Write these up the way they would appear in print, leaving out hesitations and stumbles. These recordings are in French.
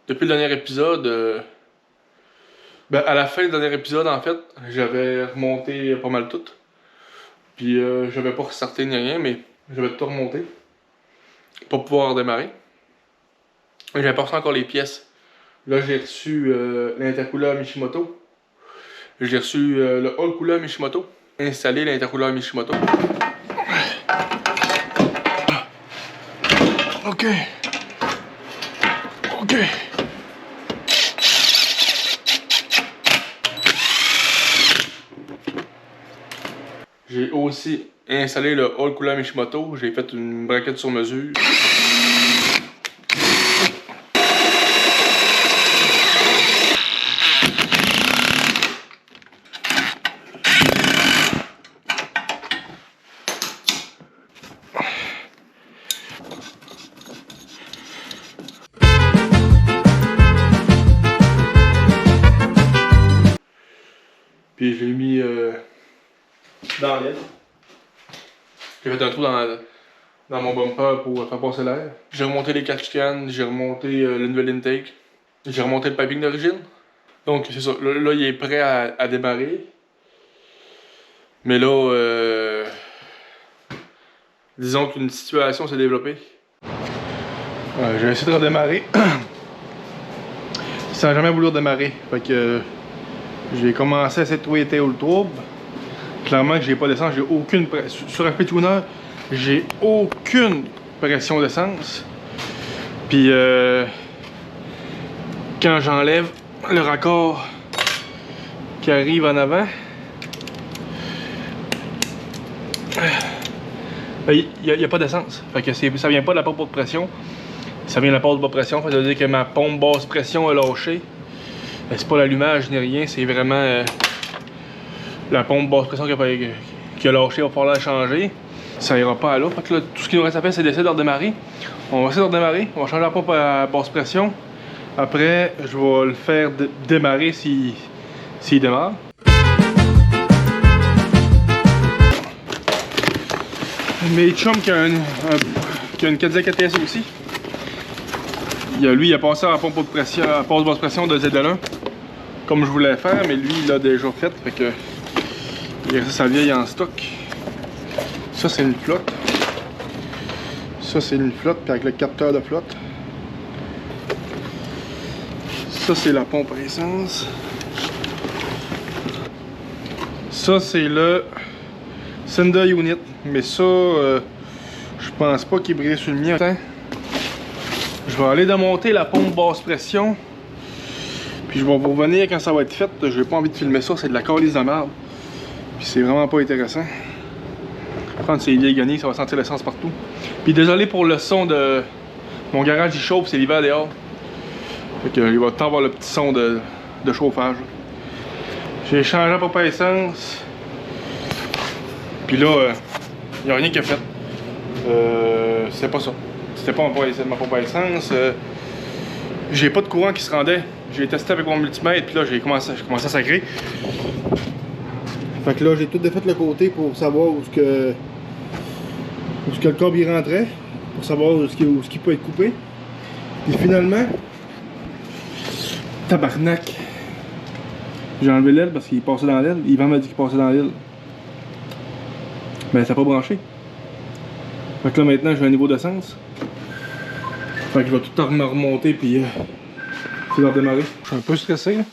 Depuis le dernier épisode, à la fin du dernier épisode, en fait, j'avais remonté pas mal tout. Puis j'avais pas restarté ni rien, mais j'avais tout remonté pour pouvoir démarrer. J'avais pas reçu encore les pièces. Là, j'ai reçu l'intercooler Mishimoto. J'ai reçu le all cooler Mishimoto. Installé l'intercooler Mishimoto. Ok. Ok. J'ai aussi installé le all cooler Mishimoto. J'ai fait une braquette sur mesure. Puis j'ai mis dans l'aile. J'ai fait un trou dans mon bumper pour faire passer l'air. J'ai remonté les catch cans, j'ai remonté le nouvel intake. J'ai remonté le piping d'origine. Donc c'est ça, là il est prêt à démarrer. Mais là, disons qu'une situation s'est développée. J'ai essayé de redémarrer. Ça n'a jamais voulu redémarrer. Fait que j'ai commencé à essayer de trouver le trouble. Clairement que j'ai pas d'essence, j'ai aucune pression. Sur un P-Tuner, j'ai aucune pression d'essence. Puis quand j'enlève le raccord qui arrive en avant, il n'y a pas d'essence. Fait que ça vient pas de la pompe de pression, ça vient de la pompe de pression. Ça veut dire que ma pompe basse pression a lâché. C'est pas l'allumage ni rien, c'est vraiment la pompe basse pression qui a lâché. Il va falloir la changer. Ça ira pas à l'eau. Fait que là, tout ce qui nous reste à faire, c'est d'essayer de redémarrer. On va essayer de redémarrer. On va changer la pompe à basse pression. Après, je vais le faire démarrer s'il démarre. Mes chums qui a une Cadillac ATS aussi. Lui, il a passé à la pompe de pression, à la basse pression de ZL1. Comme je voulais faire, mais lui, il l'a déjà fait. Fait que il reste sa vieille en stock. Ça, c'est une flotte. Ça, c'est une flotte, puis avec le capteur de flotte. Ça, c'est la pompe à essence. Ça, c'est le Sender Unit. Mais ça, je pense pas qu'il brille sur le mien. Je vais aller démonter la pompe basse pression. Puis je vais vous revenir quand ça va être fait. J'ai pas envie de filmer ça, c'est de la calice de merde. Puis c'est vraiment pas intéressant. Prendre ces vieilles guenilles, ça va sentir l'essence partout. Puis désolé pour le son de... Mon garage il chauffe, c'est l'hiver dehors. Fait que il va tout le temps avoir le petit son de chauffage. J'ai changé la pompe à essence. Puis là, il n'y a rien qui a fait. C'est pas ça. C'était pas ma pompe à essence. J'ai pas de courant qui se rendait. J'ai testé avec mon multimètre, puis là j'ai commencé à sacrer. Fait que là j'ai tout défait le côté pour savoir où ce que le câble y rentrait, pour savoir où ce qui peut être coupé. Et finalement, tabarnak, j'ai enlevé l'aile parce qu'il passait dans l'aile. Yvan m'a dit qu'il passait dans l'aile. Mais ça n'a pas branché. Fait que là maintenant j'ai un niveau d'essence. Fait que je vais tout me remonter puis c'est de redémarrer. Je suis un peu stressé là.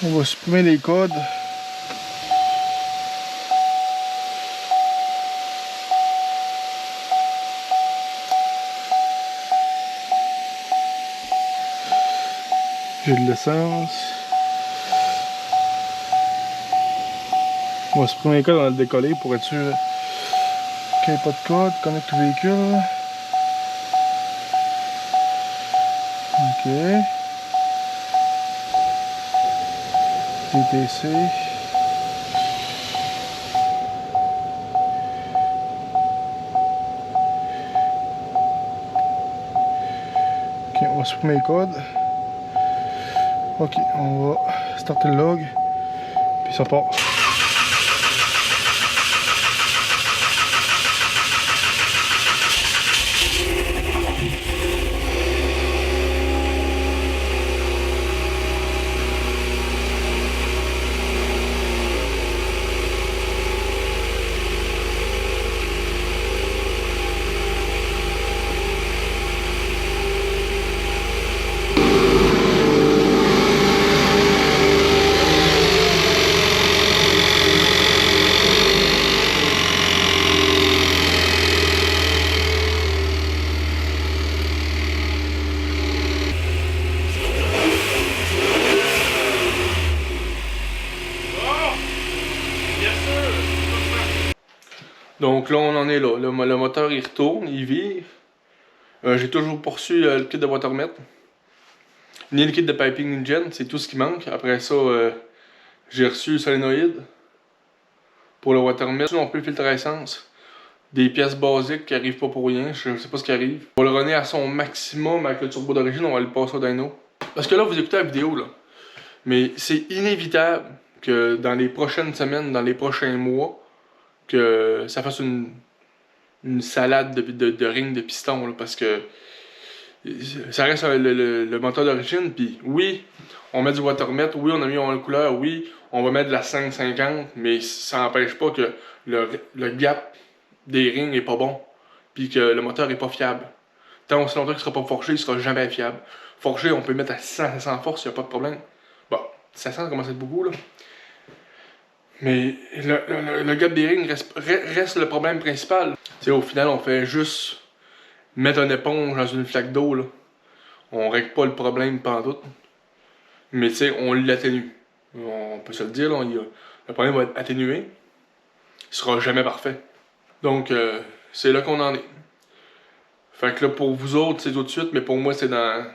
On va supprimer les codes. J'ai de l'essence. On va supprimer les codes, on va le décoller pour être sûr qu'il n'y ait pas de code. Connecte au véhicule. Ok. TTC. Ok, on va supprimer les codes. Ok, on va starter le log. Puis ça part. Donc là, on en est là. Le moteur, il retourne, il vire. J'ai toujours pas reçu le kit de watermet. Ni le kit de piping engine, c'est tout ce qui manque. Après ça, j'ai reçu le solénoïde pour le watermet. Non plus le filtre à essence. Des pièces basiques qui arrivent pas pour rien. Je sais pas ce qui arrive. On va le runner à son maximum avec le turbo d'origine. On va le passer au dyno. Parce que là, vous écoutez la vidéo, là. Mais c'est inévitable que dans les prochaines semaines, dans les prochains mois, que ça fasse une salade de ring de piston, là, parce que ça reste le moteur d'origine, puis oui, on met du watermet, oui, on a mis en couleur, oui, on va mettre de la 550, mais ça n'empêche pas que le gap des rings est pas bon, puis que le moteur est pas fiable. Tant aussi longtemps qu'il sera pas forgé, il sera jamais fiable. Forgé, on peut le mettre à 600 force, il n'y a pas de problème. Bon, 500 ça commence à être beaucoup, là. Mais le gap des rings reste le problème principal. T'sais, au final, on fait juste mettre une éponge dans une flaque d'eau, là. On règle pas le problème pantoute. Mais tu sais, on l'atténue. On peut se le dire, là, le problème va être atténué. Il sera jamais parfait. Donc, c'est là qu'on en est. Fait que là, pour vous autres, c'est tout de suite, mais pour moi, c'est dans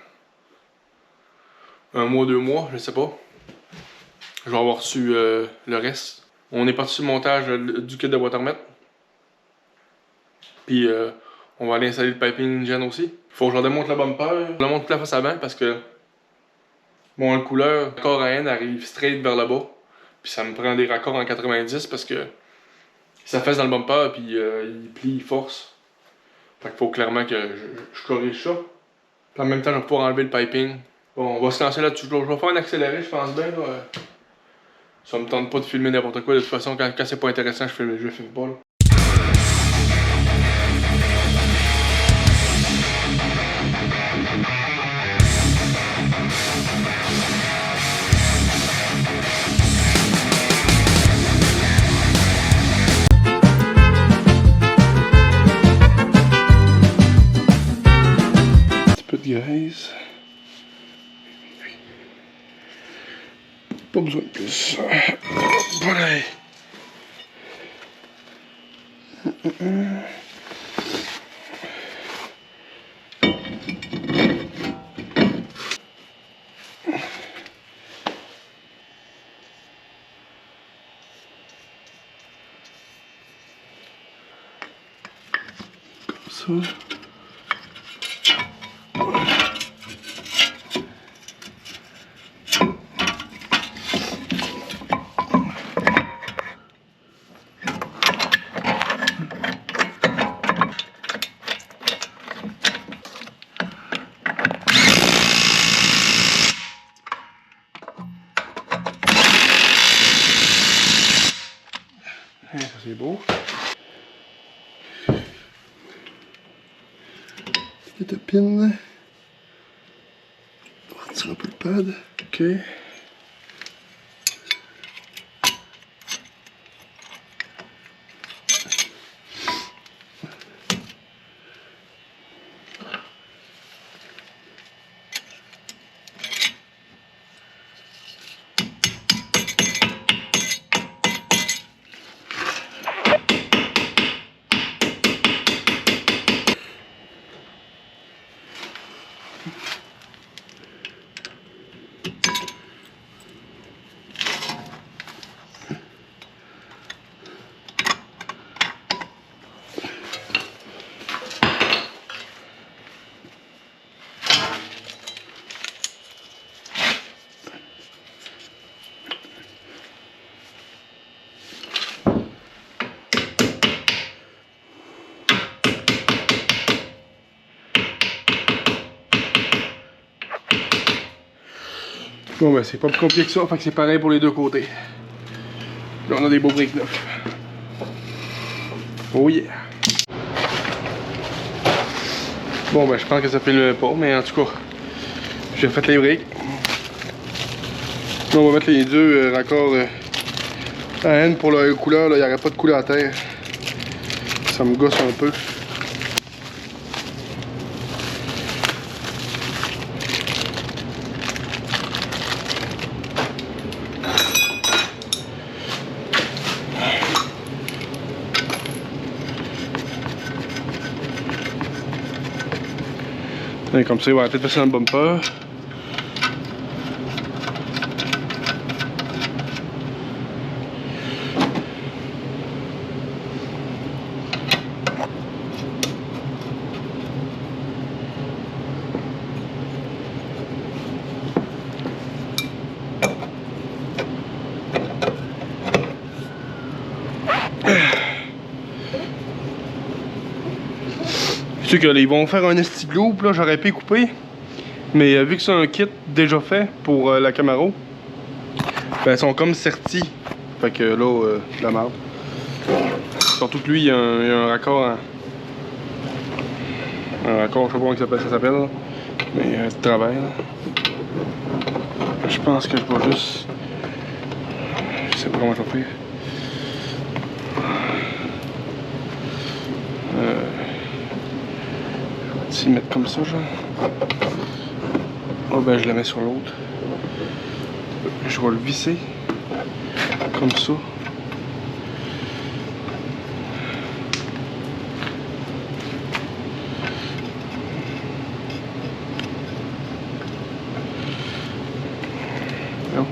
un mois, 2 mois, je sais pas. Je vais avoir reçu le reste. On est parti sur le montage du kit de watermet. Puis on va aller installer le piping engine aussi. Faut que je leur démonte le bumper. Je leur montre la face avant parce que bon, le couleur, le corps à N arrive straight vers le bas. Puis ça me prend des raccords en 90 parce que ça fesse dans le bumper puis il plie, il force. Fait qu'il faut clairement que je corrige ça. Puis en même temps, je vais pouvoir enlever le piping. Bon, on va se lancer là-dessus. Je vais faire un accéléré, je pense bien. Là. Ça me tente pas de filmer n'importe quoi. De toute façon, quand c'est pas intéressant, je filme pas. Là. Graisse. Pas besoin de plus. Voilà. Comme ça. Ça c'est beau. Petite pin. On va retirer un peu le pad. Ok. Bon ben c'est pas plus compliqué que ça, fait que c'est pareil pour les deux côtés. Là on a des beaux briques neufs. Oh yeah! Bon ben je pense que ça file pas, mais en tout cas, j'ai fait les briques. Là on va mettre les deux raccords à N pour la couleur, là il n'y aurait pas de couleur à terre. Ça me gosse un peu. Et comme ça, il va peut-être passer dans le bumper. C'est sûr qu'ils vont faire un esti de loop, là, j'aurais pu couper. Mais vu que c'est un kit déjà fait pour la Camaro, ben ils sont comme sertis. Fait que là, la merde. Surtout que lui, il y a un raccord un raccord, je sais pas comment ça s'appelle. Mais de travail, là. Je pense que je vais juste... Je sais pas comment je vais faire. Je vais mettre comme ça, genre. Oh ben je la mets sur l'autre. Je vais le visser. Comme ça. Non.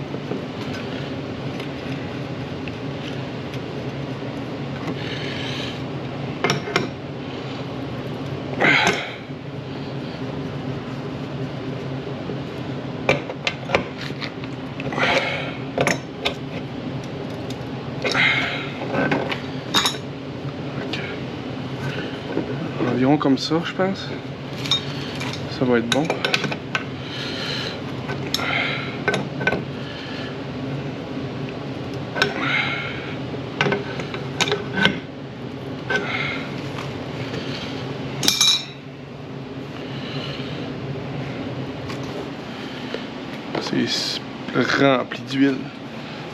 Environ comme ça, je pense. Ça va être bon. C'est rempli d'huile.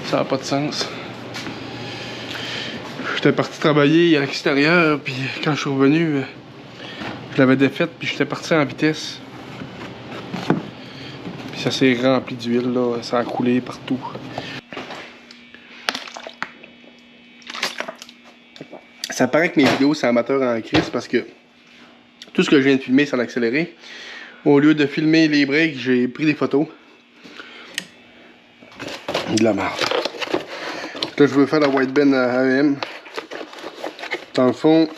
Ça n'a pas de sens. J'étais parti travailler à l'extérieur, puis quand je suis revenu, je l'avais défaite, puis j'étais parti en vitesse. Puis ça s'est rempli d'huile, là. Ça a coulé partout. Ça paraît que mes vidéos, c'est amateur en crise parce que tout ce que je viens de filmer, c'est en accéléré. Au lieu de filmer les breaks, j'ai pris des photos. De la merde. Là, je veux faire la white bend à AEM. Dans le fond,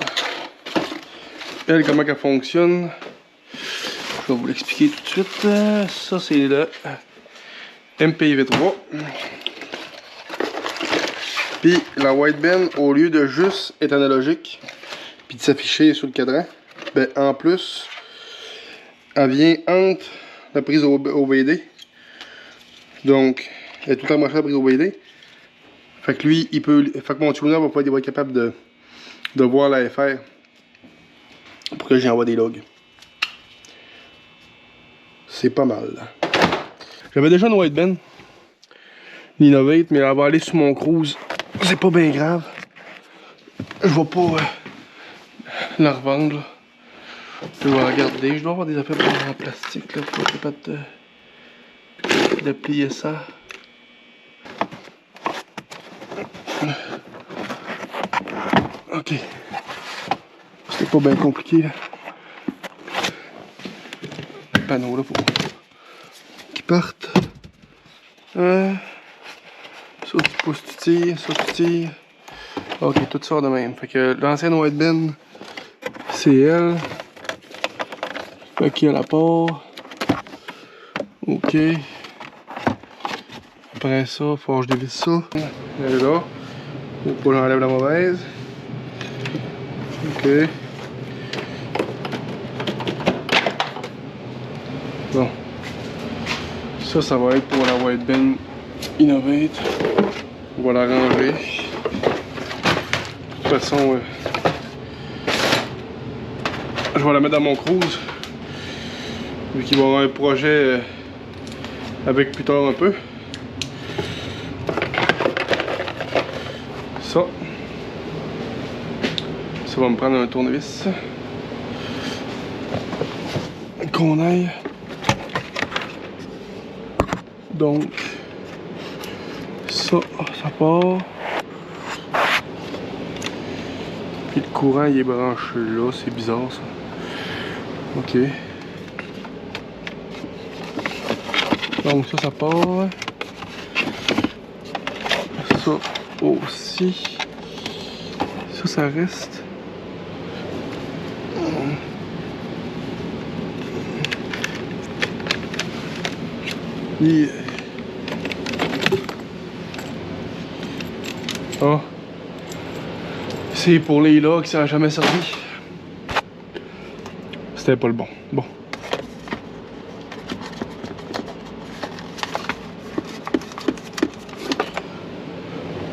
elle, comment elle fonctionne, je vais vous l'expliquer tout de suite. Ça, c'est le MPV3. Puis la white bend, au lieu de juste être analogique, puis de s'afficher sur le cadran, ben en plus, elle vient entre la prise OBD. Donc, elle est tout le temps branchée à la prise OBD. Fait que lui, il peut. Fait que mon tuner va pas être capable de voir la FR pour que j'y envoie des logs. C'est pas mal. J'avais déjà une white bend, l'Innovate, mais elle va aller sur mon cruise. C'est pas bien grave. Je vais pas la revendre. Là. Je vais la regarder. Je dois avoir des affaires en plastique là, pour être capable de plier ça. Ok. C'est pas bien compliqué là. Le panneau là pour qu'ils partent. Ça tu pousses, tu tires, ça tu tires. Ok, tout sort de même. Fait que l'ancienne white bend, c'est elle. Fait qu'il y a la part. Ok. Après ça, faut que je dévisse ça. Elle est là. Faut pas que j'enlève la mauvaise. Ok. Bon. Ça va être pour la white bend Innovate. On va la ranger. De toute façon, je vais la mettre dans mon cruise. Vu qu'il va y avoir un projet avec plus tard un peu. Ça va me prendre un tournevis. Qu'on aille. Donc, ça part. Puis le courant il est branché là, c'est bizarre ça. Ok. Donc ça part. Ça aussi. Ça reste. Yeah. Ah. C'est pour les là que ça n'a jamais servi. C'était pas le bon. Bon.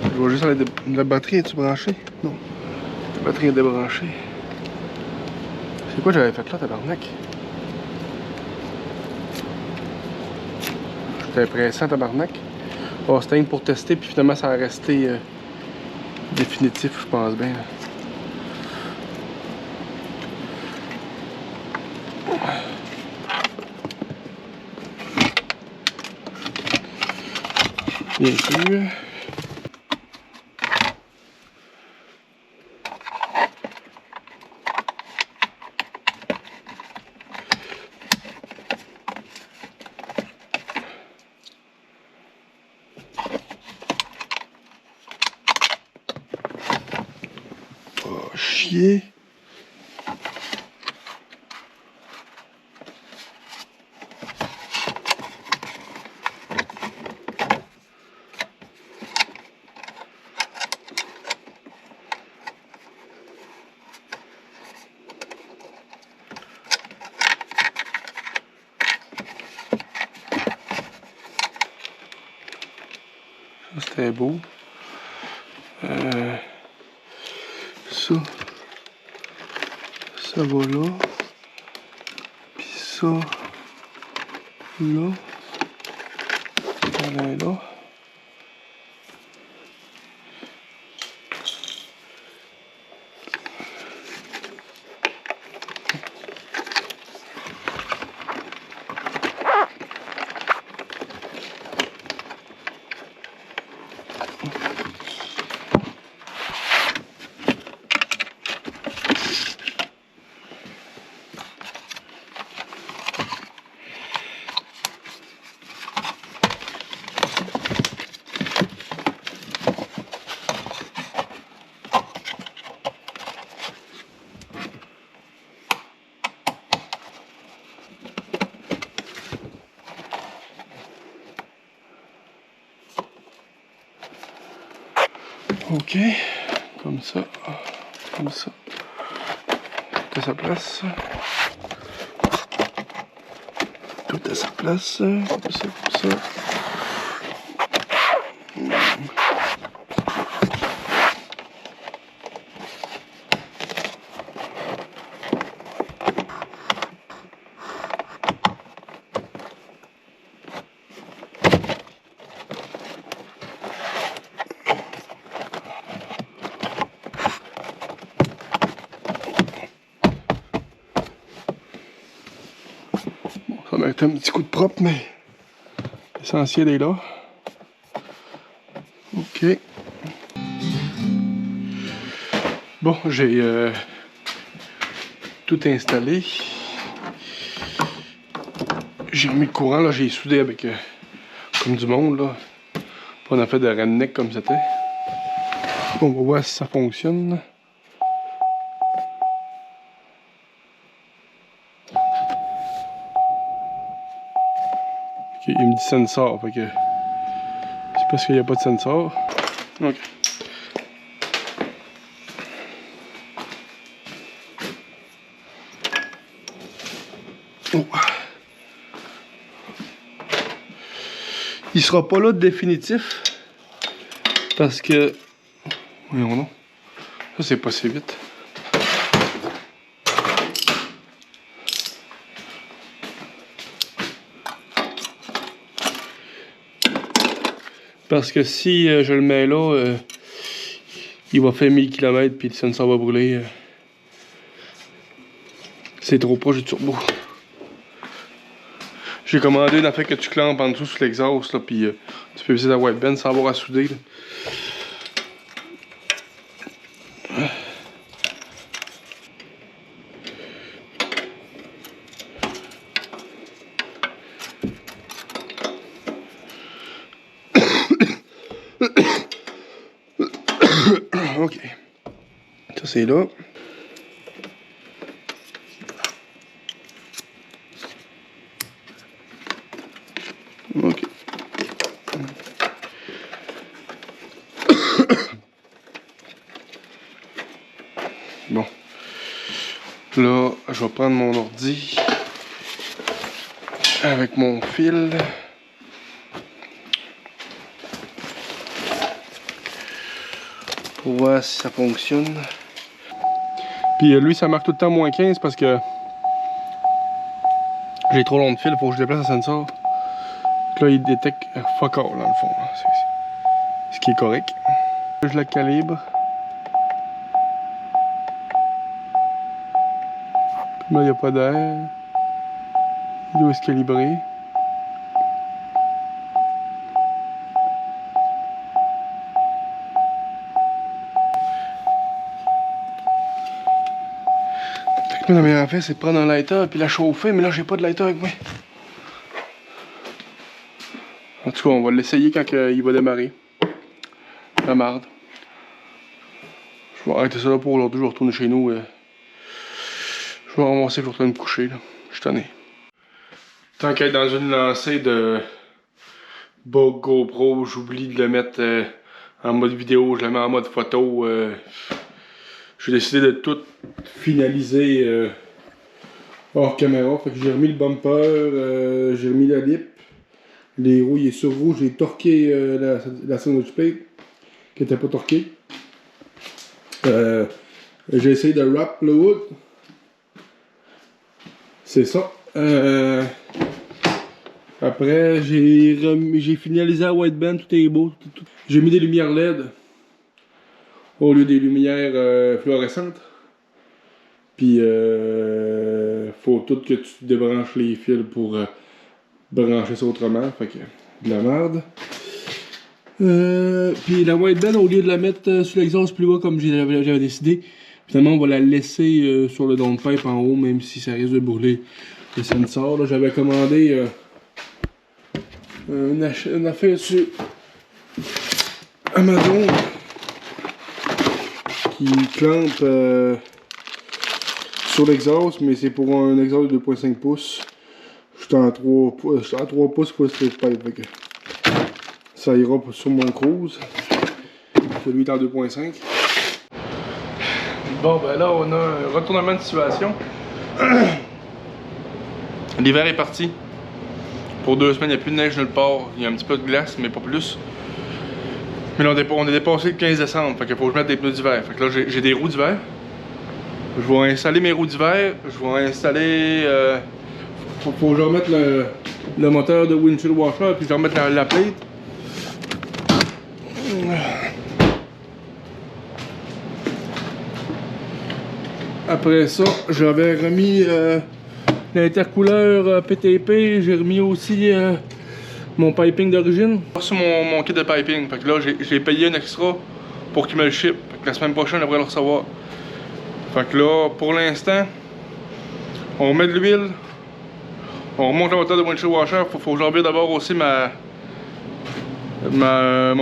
Je vois juste la batterie, est-tu branchée? Non. La batterie est débranchée. C'est quoi j'avais fait là, tabarnak? J'étais pressant, tabarnak. Oh, c'était pour tester, puis finalement ça a resté définitif, je pense bien. Bien sûr. Oh, chier. C'était beau. Ça va là. Puis ça, là. Voilà, là. Ok, comme ça, comme ça. Tout à sa place. Tout à sa place. Comme ça, comme ça. Ça mérite un petit coup de propre, mais l'essentiel est là. Ok. Bon, j'ai tout installé. J'ai remis le courant, là, j'ai soudé avec comme du monde, là. Pas en fait de redneck comme c'était. On va voir si ça fonctionne. Okay, il me dit sensor, fait que c'est parce qu'il n'y a pas de sensor. Ok. Oh. Il sera pas là de définitif parce que voyons non, ça c'est passé vite. Parce que si je le mets là, il va faire 1000 km puis le sensor va brûler. C'est trop proche du turbo. J'ai commandé une affaire que tu clampes en dessous sur l'exhaust, là, puis tu peux viser la white band sans avoir à souder. Là. c'est là. Ok. Bon. Là, je vais prendre mon ordi avec mon fil. Pour voir si ça fonctionne. Puis lui, ça marque tout le temps moins 15 parce que j'ai trop long de fil, faut que je déplace le sensor. Là, il détecte fuck all dans le fond. Ce qui est correct. Je la calibre. Là, il n'y a pas d'air. Il doit se calibrer. Fait que là, la meilleure affaire, c'est de prendre un lighter et puis la chauffer, mais là, j'ai pas de lighter avec moi. En tout cas, on va l'essayer quand il va démarrer. La marde. Je vais arrêter ça là pour aujourd'hui, je vais retourner chez nous. Je vais ramasser, je vais retourner me coucher. Là. Je suis tanné. Tant qu'être dans une lancée de bug GoPro, j'oublie de le mettre en mode vidéo, je le mets en mode photo. J'ai décidé de tout finaliser hors caméra. Fait que j'ai remis le bumper, j'ai remis la lip. Les roues, il est sur rouge, j'ai torqué la sandwich plate qui n'était pas torquée. J'ai essayé de wrap le wood. C'est ça. Après, j'ai finalisé la whiteband, tout est beau. Tout. J'ai mis des lumières LED au lieu des lumières fluorescentes. Puis, faut tout que tu débranches les fils pour brancher ça autrement. Fait que, de la merde. Puis la whiteband, au lieu de la mettre sur l'exhaust plus bas comme j'avais décidé, finalement on va la laisser sur le downpipe en haut, même si ça risque de brûler le sensor. J'avais commandé une affaire sur Amazon qui clampe sur l'exhaust, mais c'est pour un exhaust de 2.5 pouces. Je suis en 3 pouces pour le straight pipe. Fait que ça ira sur mon cruise. Celui est en 2.5. Bon, ben là, on a un retournement de situation. L'hiver est parti. Pour 2 semaines, il n'y a plus de neige nulle part. Il y a un petit peu de glace, mais pas plus. Mais là, on a dépassé le 15 décembre. Fait qu'il faut que je mette des pneus d'hiver. Fait que là, j'ai des roues d'hiver. Je vais installer mes roues d'hiver. Je vais installer. Faut que je remette le moteur de windshield washer. Puis je vais remettre la plate. Après ça, j'avais remis l'intercouleur PTP, j'ai remis aussi mon piping d'origine. Sur mon kit de piping, fait que là j'ai payé un extra pour qu'il me le ship. Fait que la semaine prochaine, je devrais le recevoir. Fait que là, pour l'instant, on met de l'huile, on remonte le moteur de windshield washer. Faut que j'enlève d'abord aussi mon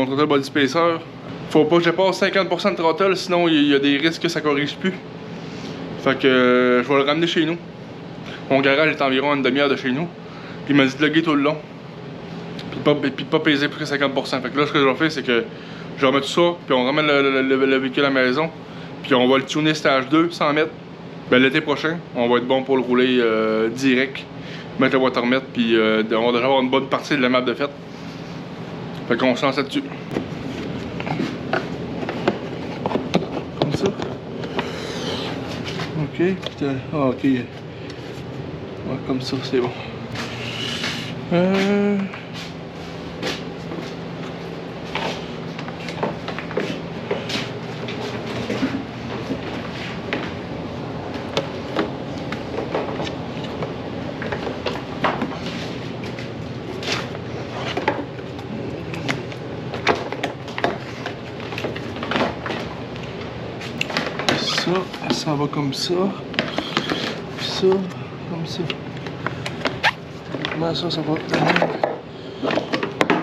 throttle body spacer. Faut pas que je dépasse 50% de throttle, sinon il y a des risques que ça corrige plus. Fait que je vais le ramener chez nous. Mon garage est environ à une demi-heure de chez nous. Puis il m'a dit de loguer tout le long. Puis de pas peser plus que 50%. Fait que là, ce que je vais faire, c'est que je vais remettre tout ça, puis on ramène le véhicule à la maison. Puis on va le tuner stage 2, 100 mètres. Ben, l'été prochain, on va être bon pour le rouler direct. Mettre le watermet, puis on va déjà avoir une bonne partie de la map de fête. Fait qu'on se lance là-dessus. Comme ça. Ok, ok. Ouais, comme ça, c'est bon. Ça va comme ça. Puis ça, comme ça. Comment ça va comme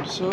ça.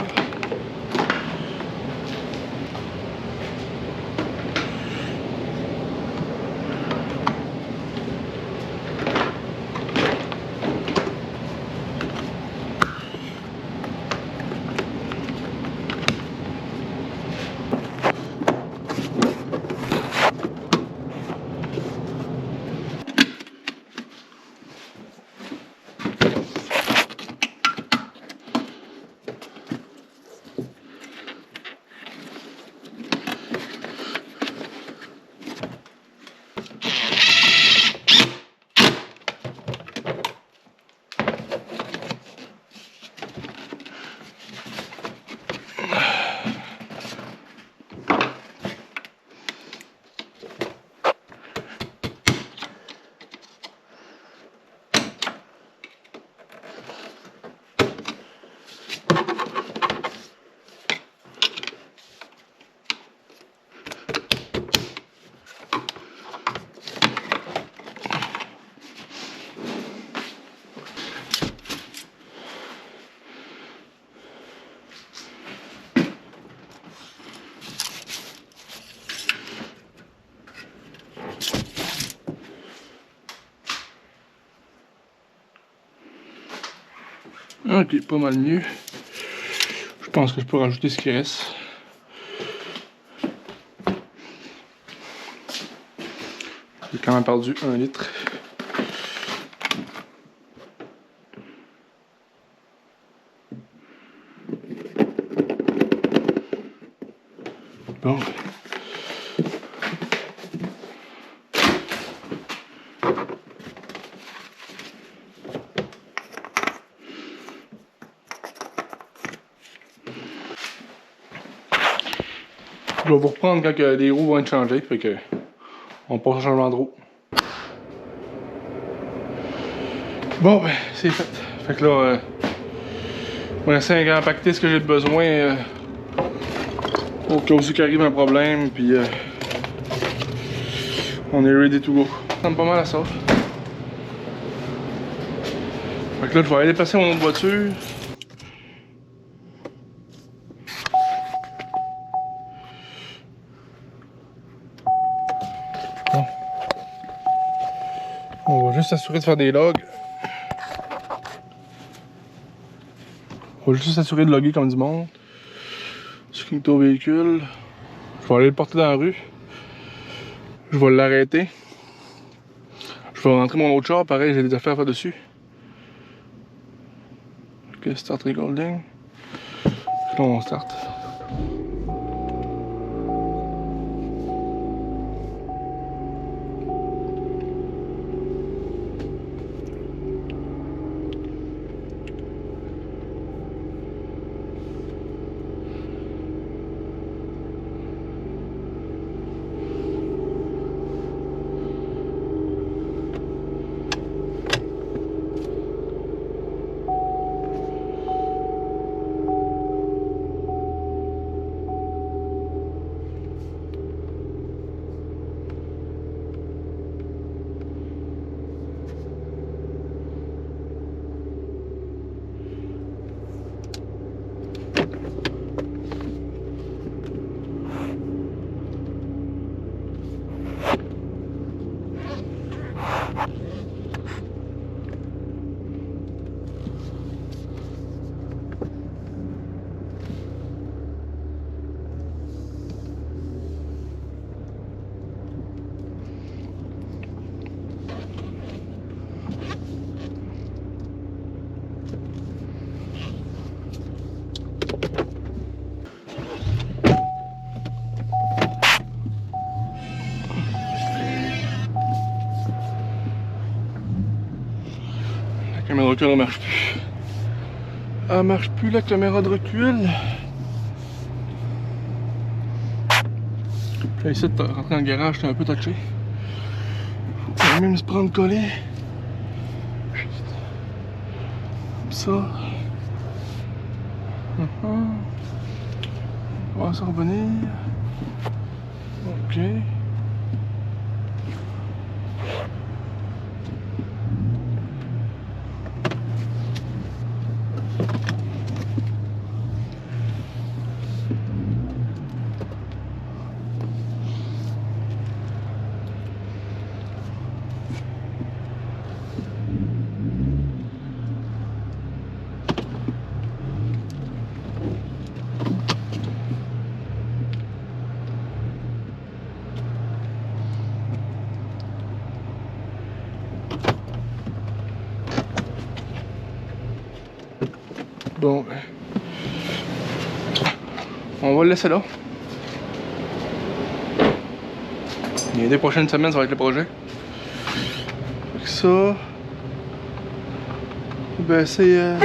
Ok, pas mal mieux. Je pense que je peux rajouter ce qui reste. J'ai quand même perdu 1 litre. Bon. Je vais vous reprendre quand les roues vont être changées, fait que on passe au changement de roue. Bon ben c'est fait. Fait que là, on essaie de impacter ce que j'ai besoin au cas où il arrive un problème, puis on est ready to go. Ça ressemble pas mal à ça. Fait que là, je vais aller déplacer mon autre voiture. Bon. On va juste s'assurer de faire des logs. On va juste s'assurer de loguer comme du monde. Ce qui est au véhicule. Je vais aller le porter dans la rue. Je vais l'arrêter. Je vais rentrer mon autre char, pareil, j'ai des affaires à faire dessus. Ok, start recording. Là, on start. La caméra de recul ne marche plus. Elle marche plus la caméra de recul. J'ai essayé de rentrer dans le garage, j'étais un peu touché. Faut quand même se prendre collé. Comme ça. On va s'en revenir. Ok. Bon, on va le laisser là. Les 2 prochaines semaines, ça va être le projet. Avec ça, ben c'est...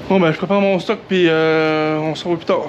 Bon ben je prépare mon stock puis on se revoit plus tard.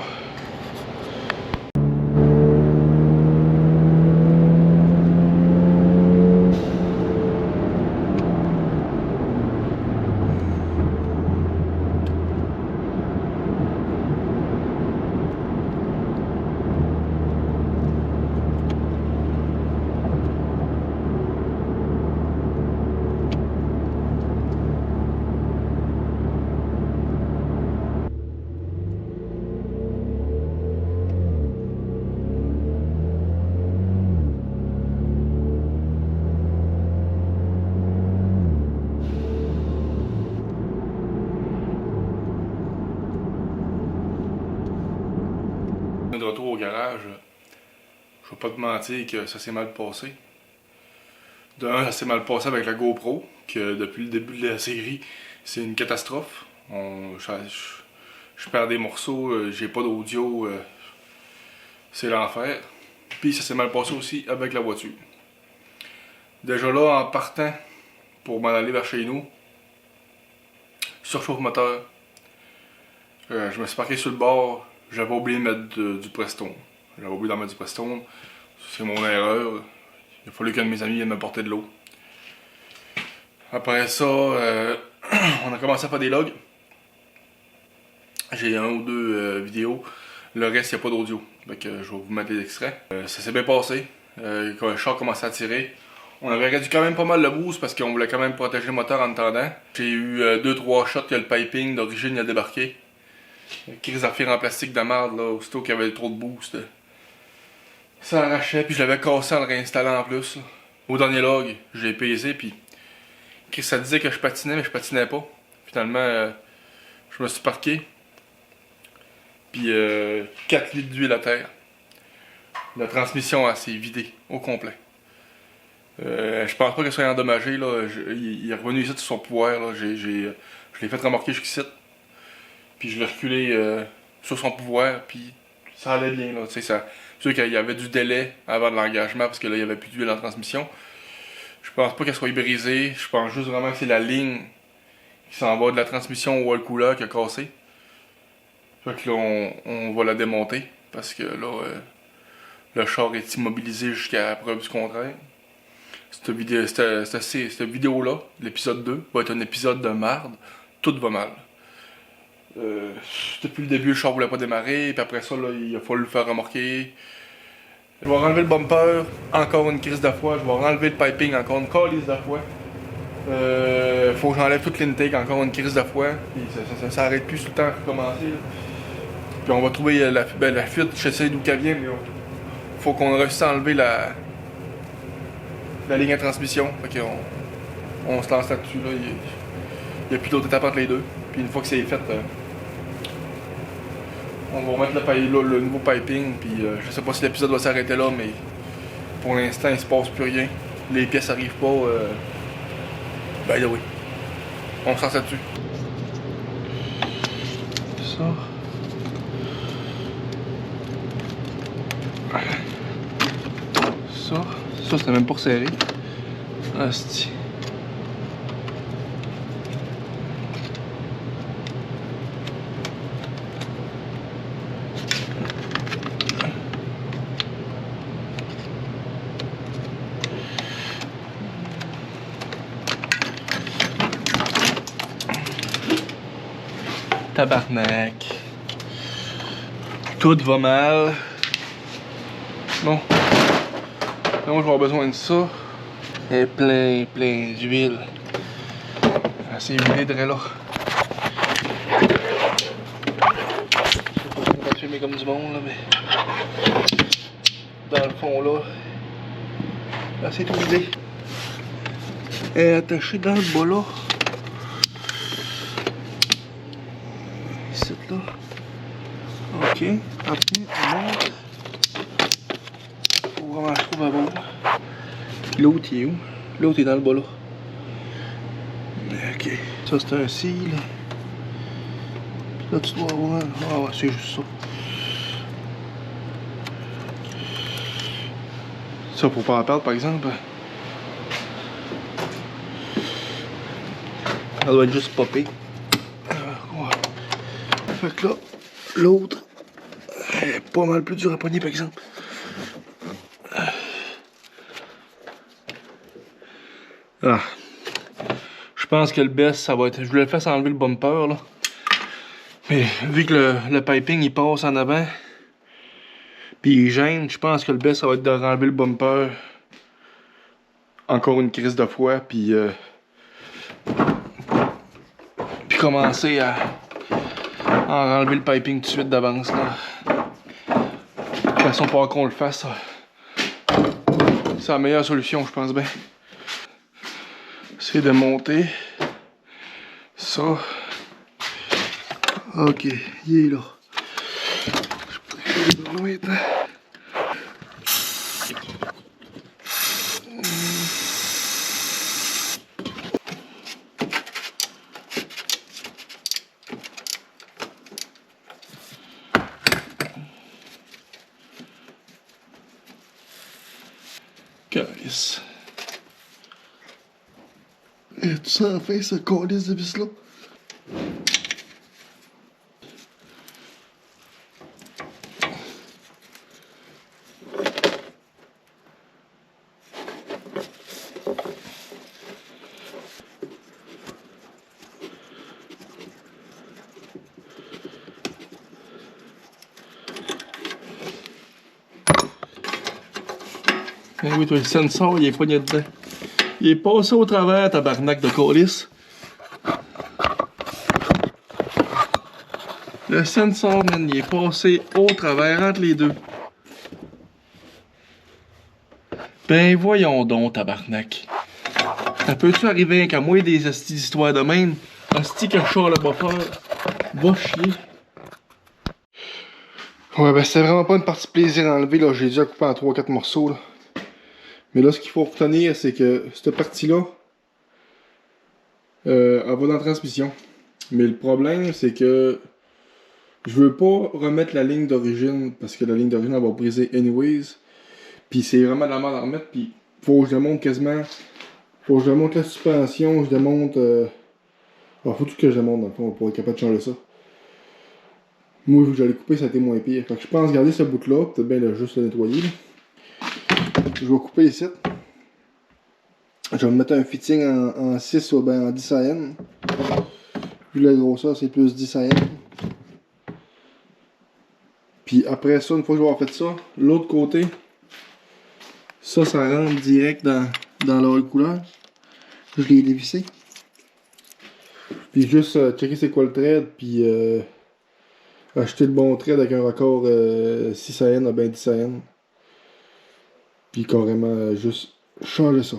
retour au garage, je vais pas te mentir que ça s'est mal passé. D'un, ça s'est mal passé avec la GoPro, que depuis le début de la série, c'est une catastrophe. Je perds des morceaux, j'ai pas d'audio, c'est l'enfer. Puis ça s'est mal passé aussi avec la voiture. Déjà là, en partant pour m'en aller vers chez nous, surchauffe moteur, je me suis parqué sur le bord, j'avais oublié de mettre du Prestone. J'avais oublié d'en mettre du Prestone, c'est mon erreur. Il a fallu qu'un de mes amis vienne me porter de l'eau. Après ça, on a commencé à faire des logs. J'ai un ou deux vidéos. Le reste, il n'y a pas d'audio. Donc je vais vous mettre des extraits. Ça s'est bien passé. Quand le char commençait à tirer, on avait réduit quand même pas mal le boost parce qu'on voulait quand même protéger le moteur en attendant. J'ai eu 2-3 shots que le piping d'origine a débarqué. Crise d'affaires en plastique de merde, là, aussitôt qu'il y avait trop de boost. Ça arrachait, puis je l'avais cassé en le réinstallant en plus. Là. Au dernier log, j'ai pesé, puis ça disait que je patinais, mais je patinais pas. Finalement, je me suis parqué. Puis 4 litres d'huile à terre. La transmission s'est vidée au complet. Je pense pas qu'elle soit endommagée. Là. Il est revenu ici sur son pouvoir. Là. Je l'ai fait remorquer jusqu'ici. Puis je l'ai reculé sur son pouvoir. Puis ça allait bien. Là. C'est sûr qu'il y avait du délai avant de l'engagement parce que là il n'y avait plus d'huile en transmission. Je pense pas qu'elle soit brisée. Je pense juste vraiment que c'est la ligne qui s'en va de la transmission au oil cooler qui a cassé. Fait que là on va la démonter parce que là le char est immobilisé jusqu'à preuve du contraire. Cette vidéo-là, l'épisode 2, va être un épisode de merde. Tout va mal. Depuis le début, le char voulait pas démarrer, puis après ça, là, il a fallu le faire remorquer. Je vais enlever le bumper, encore une crise de fois. Je vais enlever le piping, encore une calice de fois. Faut que j'enlève toute l'intake, encore une crise de fois. Puis ça arrête plus tout le temps à recommencer. Là. Puis on va trouver la fuite, je sais d'où qu'elle vient, mais faut qu'on réussisse à enlever la ligne à transmission. Fait qu'on se lance là-dessus. Là. Il n'y a plus d'autre étape entre les deux. Puis une fois que c'est fait, on va remettre le nouveau piping. Puis je sais pas si l'épisode va s'arrêter là, mais pour l'instant il se passe plus rien. Les pièces arrivent pas. Ben oui. On se lance là-dessus. Ça c'était même pas resserré. Asti. Tabarnak. Tout va mal. Bon. Là, moi, je vais avoir besoin de ça. Et plein d'huile. Assez huilé de là. Je sais pas si on va filmer comme du monde, là, mais. Dans le fond, là. Assez tout huilé. Elle est attachée dans le bas, là. Ici, là. Ok. Après, on monte. Faut vraiment que je trouve à bon. L'autre, il est où? L'autre est dans le bas, là. Ok. Ça, c'est un seal. Là, tu dois avoir. Ah, ouais, c'est juste ça. Ça, faut pas en perdre, par exemple. Ça doit être juste popé. Ouais. Fait que là, l'autre est pas mal plus dur à poigner, par exemple. Ah. Je pense que le best, ça va être. Je voulais le faire enlever le bumper, là. Mais vu que le piping il passe en avant, puis il gêne, je pense que le best, ça va être de renlever le bumper. Encore une crise de fois, puis commencer à enlever le piping tout de suite d'avance, là. De toute façon, pour qu'on le fasse, c'est la meilleure solution, je pense bien. C'est de monter ça. Ok, il est là. Oui, calice. Et tu sens enfin ce calice de vis là? Eh oui, toi, le sensor, il est poigné dedans. Il est passé au travers, tabarnak de calice. Le sensor, man, il est passé au travers entre les deux. Ben voyons donc, tabarnak. Ça peut-tu arriver qu'à moi des hosties d'histoires de même? Hostie que je sors le buffer. Va chier. Ouais, ben c'était vraiment pas une partie plaisir à enlever, là. J'ai dû la couper en 3-4 morceaux, là. Mais là, ce qu'il faut retenir, c'est que cette partie-là, elle va dans la transmission. Mais le problème, c'est que je veux pas remettre la ligne d'origine, parce que la ligne d'origine, elle va briser anyways. Puis c'est vraiment de la merde à remettre, puis faut que je démonte quasiment... Faut que je démonte la suspension, je démonte... Alors faut tout que je démonte, dans le fond, pour être capable de changer ça. Moi, vu que j'allais couper, ça a été moins pire. Fait que je pense garder ce bout-là, peut-être bien juste le nettoyer, là. Je vais couper ici. Je vais me mettre un fitting en 6 ou bien en 10 AN. Vu la grosseur, c'est plus 10 AN. Puis après ça, une fois que je vais avoir fait ça, l'autre côté, ça rentre direct dans la couleur. Je l'ai dévissé. Puis juste checker c'est quoi le thread, puis acheter le bon thread avec un raccord 6 AN ou bien 10 AN. Puis carrément juste changer ça.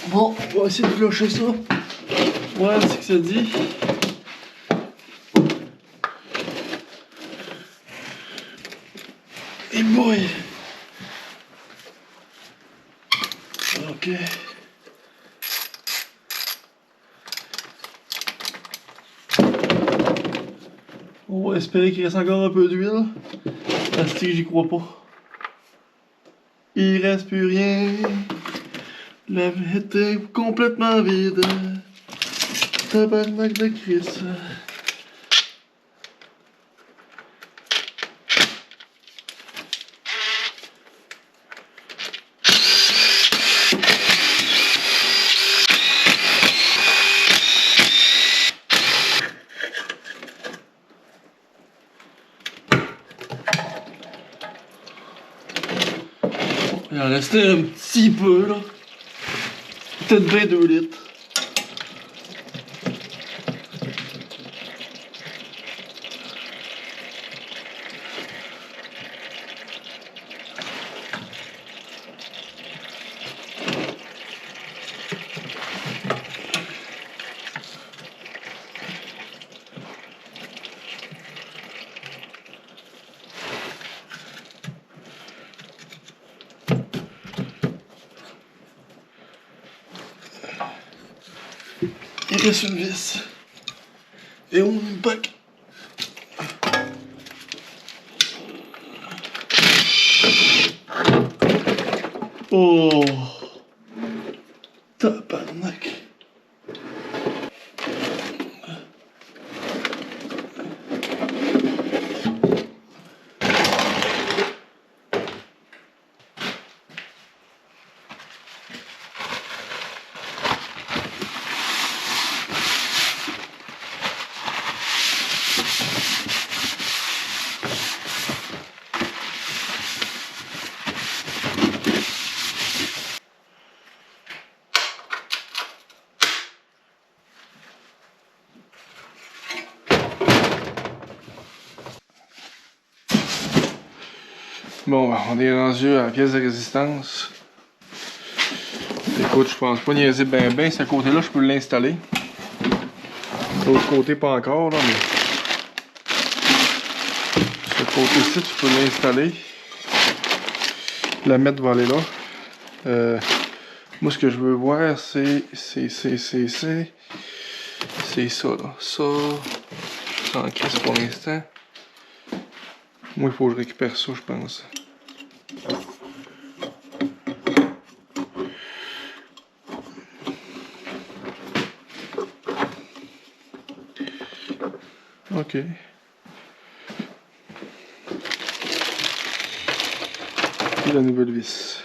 Bon, on va essayer de flusher ça. Ouais, c'est que ça dit. Et boy! Ok. On va espérer qu'il reste encore un peu d'huile. Parce que j'y crois pas. Il reste plus rien. La vie était complètement vide. Tabarnak de Christ. Il en restait un petit peu là. Peut-être bien 2 litres. Il reste une vis. Et on une bac. Oh! Tabarnak. Bon, on est rendu à la pièce de résistance. Écoute, je pense pas niaiser ben. Ce côté-là, je peux l'installer. L'autre côté, pas encore, là, mais... Ce Côté ici, tu peux l'installer. La mettre va aller là. Moi, ce que je veux voir, c'est ça, là. Ça, en crise pour l'instant. Moi, il faut que je récupère ça, je pense. OK. Et la nouvelle vis.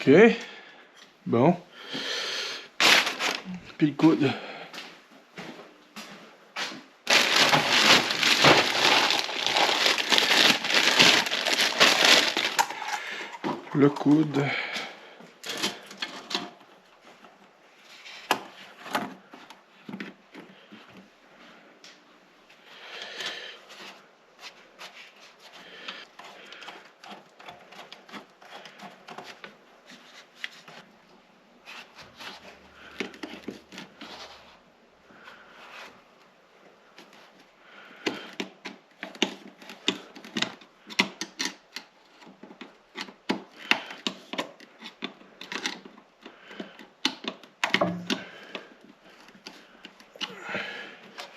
OK. Bon. Puis le coude. Le coude.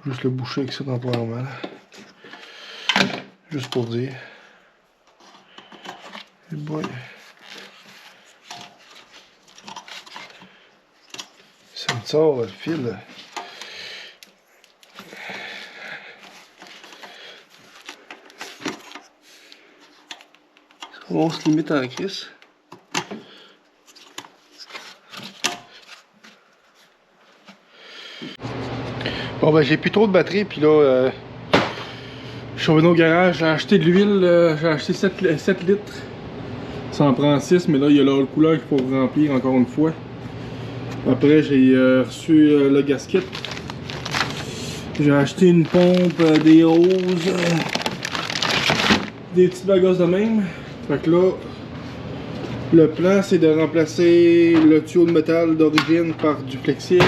Juste le boucher avec ça temporairement. Juste pour dire. Et boy. Ça me sort le fil. On se limite en crise. Bon ben j'ai plus trop de batterie, puis là je suis revenu au garage, j'ai acheté de l'huile, j'ai acheté 7 litres. Ça en prend 6, mais là il y a le couleur qu'il faut remplir encore une fois. Après j'ai reçu le gasket. J'ai acheté une pompe, des hoses, des petites bagosses de même. Fait que là, le plan c'est de remplacer le tuyau de métal d'origine par du flexible.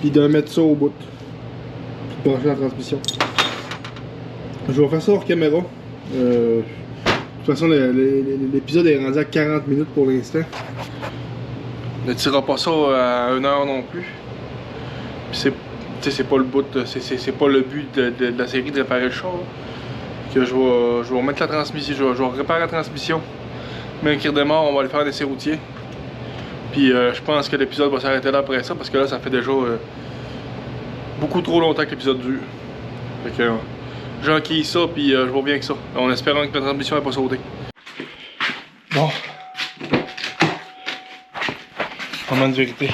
Puis de mettre ça au bout. Pour brancher la transmission. Je vais faire ça hors caméra. De toute façon, l'épisode est rendu à 40 minutes pour l'instant. Ne tirera pas ça à 1 heure non plus. C'est pas le bout, c'est pas le but de la série de réparer le char. Que je vais remettre la transmission, je vais réparer la transmission. Mais un démarre, on va aller faire des essais routiers. Puis je pense que l'épisode va s'arrêter là après ça parce que là ça fait déjà beaucoup trop longtemps que l'épisode dure. Fait que j'enquille ça puis je reviens avec ça. En espérant que la transmission n'ait pas sauté. Bon. Moment de vérité.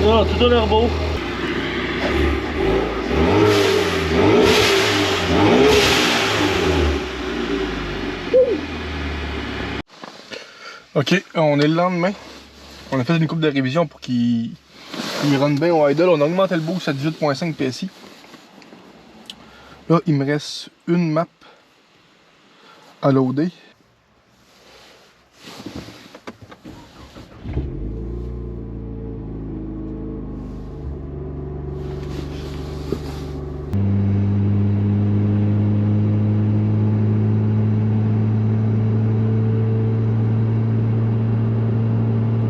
Ah, tout a l'air beau. Ok, on est le lendemain. On a fait une coupe de révision pour qu'il rentre bien au idle. On a augmenté le boost à 18.5 PSI. Là, il me reste une map à loader.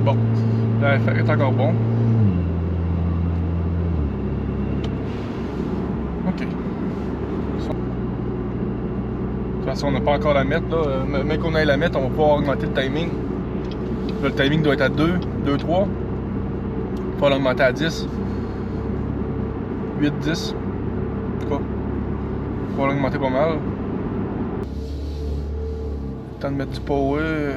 Bon, l'affaire est encore bon. Ok. De toute façon, on n'a pas encore la mettre là. Mais qu'on aille la mettre, on va pouvoir augmenter le timing. Là, le timing doit être à 2, 2, 3. Il faut l'augmenter à 10. 8, 10. En tout cas, il faut l'augmenter pas mal. Temps de mettre du power.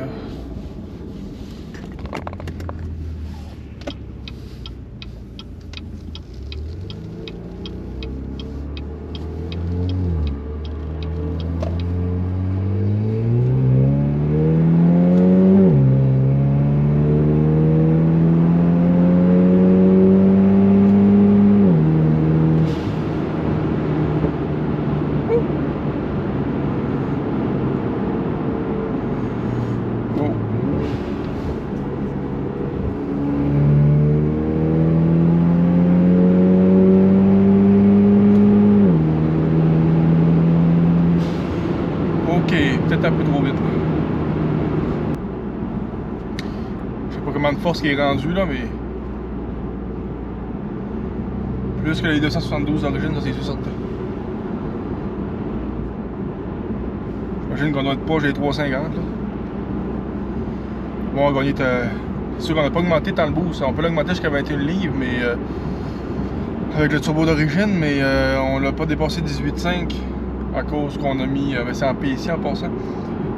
Peut-être un peu trop vite. Je sais pas comment de force qui est rendu là, mais plus que les 272 d'origine, ça c'est sûr certain. J'imagine qu'on doit être proche des 350 là. Bon, on va gagner. C'est sûr qu'on n'a pas augmenté tant le boost. On peut l'augmenter jusqu'à 21 livres, mais avec le turbo d'origine, mais on l'a pas dépassé 18,5 à cause qu'on a mis. C'est en PC en passant.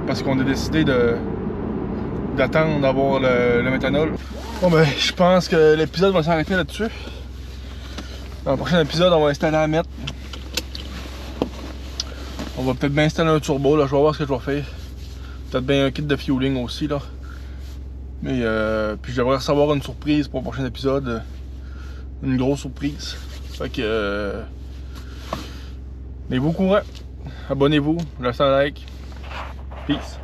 Parce qu'on a décidé d'attendre d'avoir le méthanol. Bon ben, je pense que l'épisode va s'arrêter là-dessus. Dans le prochain épisode, on va installer la mètre. On va peut-être bien installer un turbo, là, je vais voir ce que je vais faire. Peut-être bien un kit de fueling aussi, là. Mais puis je devrais recevoir une surprise pour le prochain épisode. Une grosse surprise. Fait que... Tenez-vous au courant. Abonnez-vous, laissez un like. Peace.